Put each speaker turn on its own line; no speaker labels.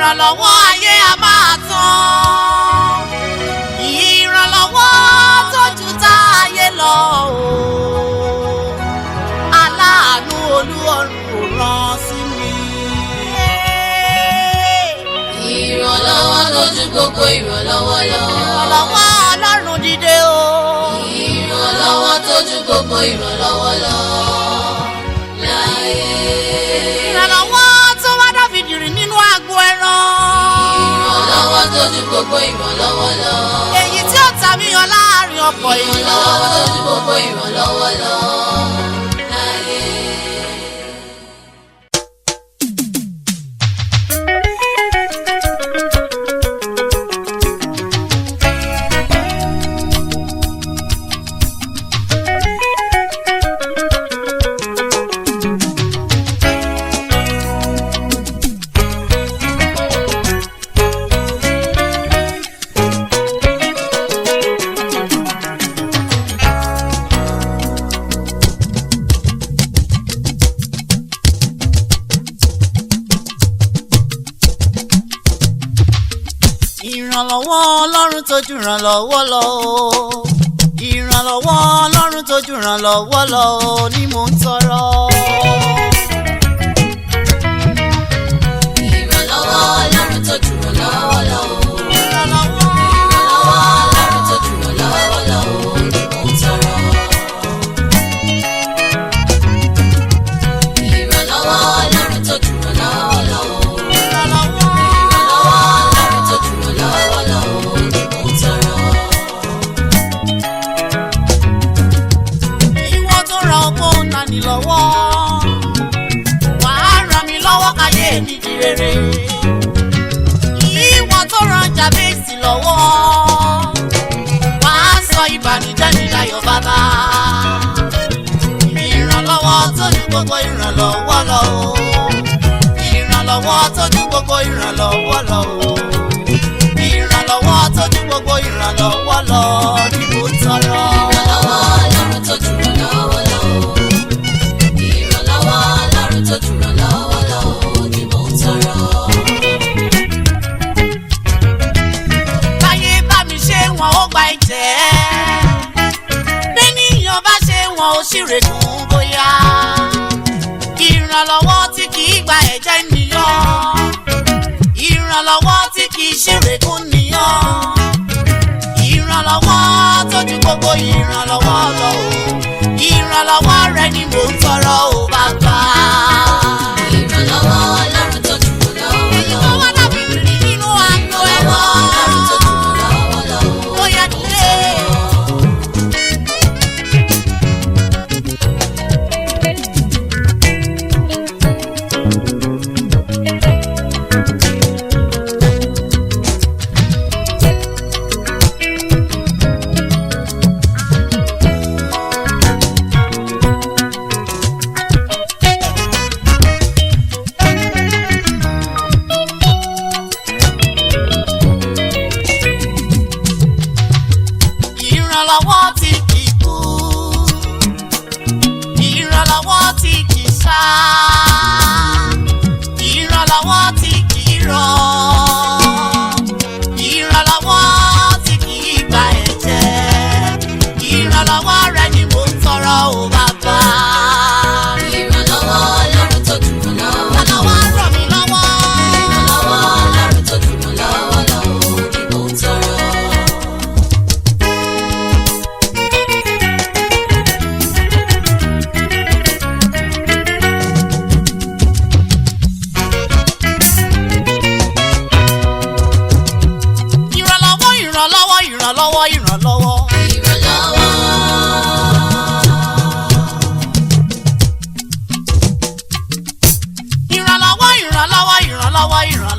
ìrànlọ́wọ́ ayé a máa tán, ìrànlọ́wọ́ tó ju táyé lọ o, aláàánú Olúọ̀run ò rán sí mi.
Ìrànlọ́wọ́ tó ju gbogbo ìrànlọ́wọ́ lọ.
Ìrànlọ́wọ́ Ọlọ́run dìde o.
Ìrànlọ́wọ́ tó ju gbogbo ìrànlọ́wọ́ lọ. Láyé.
Ìrànlọ́wọ́ tó wá Dáfídì rìn nínú agbo ẹran.
Ìrànlọ́wọ́ tó ju gbogbo ìrànlọ́wọ́ lọ.
Èyí tí ó ta mí yan láàrin ọ̀pọ̀ èèyàn.
Ìrànlọ́wọ́ tó ju gbogbo ìrànlọ́wọ́ lọ. Láyé.
Ìrànlọ́wọ́ Ọlọ́run tó jù ìrànlọ́wọ́ lọ o. Ìrànlọ́wọ́ Ọlọ́run tó jù ìrànlọ́wọ́ lọ o ni mò ń tọrọ.
Ìrànlọ́wọ́ Ọlọ́run tó jù ìrànlọ́wọ́ lọ.
Ìrànlọ́wọ́
Ọlọ́run tó jù ìrànlọ́wọ́ lọ ni mò ń tọrọ. Ìrànlọ́wọ́ Ọlọ́run tó jù ìrànlọ́wọ́ lọ.
ìrànlọ́wọ́
Ọlọ́run tó jù ìrànlọ́wọ́ lọ ni mò ń tọrọ.
ìwọ tó ràn ọgbọ́n nani lọ́wọ́, wàá ràn mí lọ́wọ́ káyé mi di rere. Ìwọ tó ràn Jábésì lọ́wọ́, wàá sọ ìbànújẹ́ mi dayọ̀ bàbá. Ìrànlọ́wọ́ tó ju gbogbo ìrànlọ́wọ́ lọ o. Ìrànlọ́wọ́ tó ju gbogbo ìrànlọ́wọ́ lọ o. Ìrànlọ́wọ́ tó ju gbogbo ìrànlọ́wọ́ lọ ni mo tọrọ.
Ìrànlọ́wọ́ Ọlọ́run tó jù ìrànlọ́wọ́ lọ. Ìrànlọ́wọ́ Ọlọ́run tó jù ìrànlọ́wọ́ lọ ni mò ń tọrọ.
Báyé bá mi ṣe wọn ó gba ìjẹ́, bẹ́nìyàn bá ṣe wọn ó ṣìrègùn bóyá. Ìrànlọ́wọ́ tí kì í gba ẹ̀jẹ̀ nìyàn, ìrànlọ́wọ́ tí kì í ṣìrègùn nìyàn. Ìrànlọ́wọ́ tó ju gbogbo ìrànlọ́wọ́ lọ o. Ìrànlọ́wọ́ rẹ ni mò ń tọrọ o bàbá.
Ìrànlọ́wọ́ Ọlọ́run tó jù ìrànlọ́wọ́ lọ.
Ìwọ wá dàbí bìrì nínú agbo ẹ̀wọ̀n.
Ọlọ́run tó jù ìrànlọ́wọ́ lọ.
Bóyá dìde. Ìrànlọ́wọ́ tí kì í kú, ìrànlọ́wọ́ tí kì í ṣá, ìrànlọ́wọ́ tí kì í rọ̀, ìrànlọ́wọ́ tí kì í gba ẹ̀jẹ̀. Ìrànlọ́wọ́ rẹ ni mò ń tọrọ o bàbá.
Ìrànlọ́wọ́ Ọlọ́run tó jù ìrànlọ́wọ́ lọ.
Ìrànlọ́wọ́ ràn mí lọ́wọ́.
Ìrànlọ́wọ́ Ọlọ́run tó jù ìrànlọ́wọ́ lọ ni mò ń tọrọ.
Ìrànlọ́wọ́ ìrànlọ́wọ́ ìrànlọ́wọ́ ìrànlọ́wọ́.
Ìrànlọ́wọ́.
Ìrànlọ́wọ́ ìrànlọ́wọ́ ìrànlọ́wọ́ ìrànlọ́wọ́.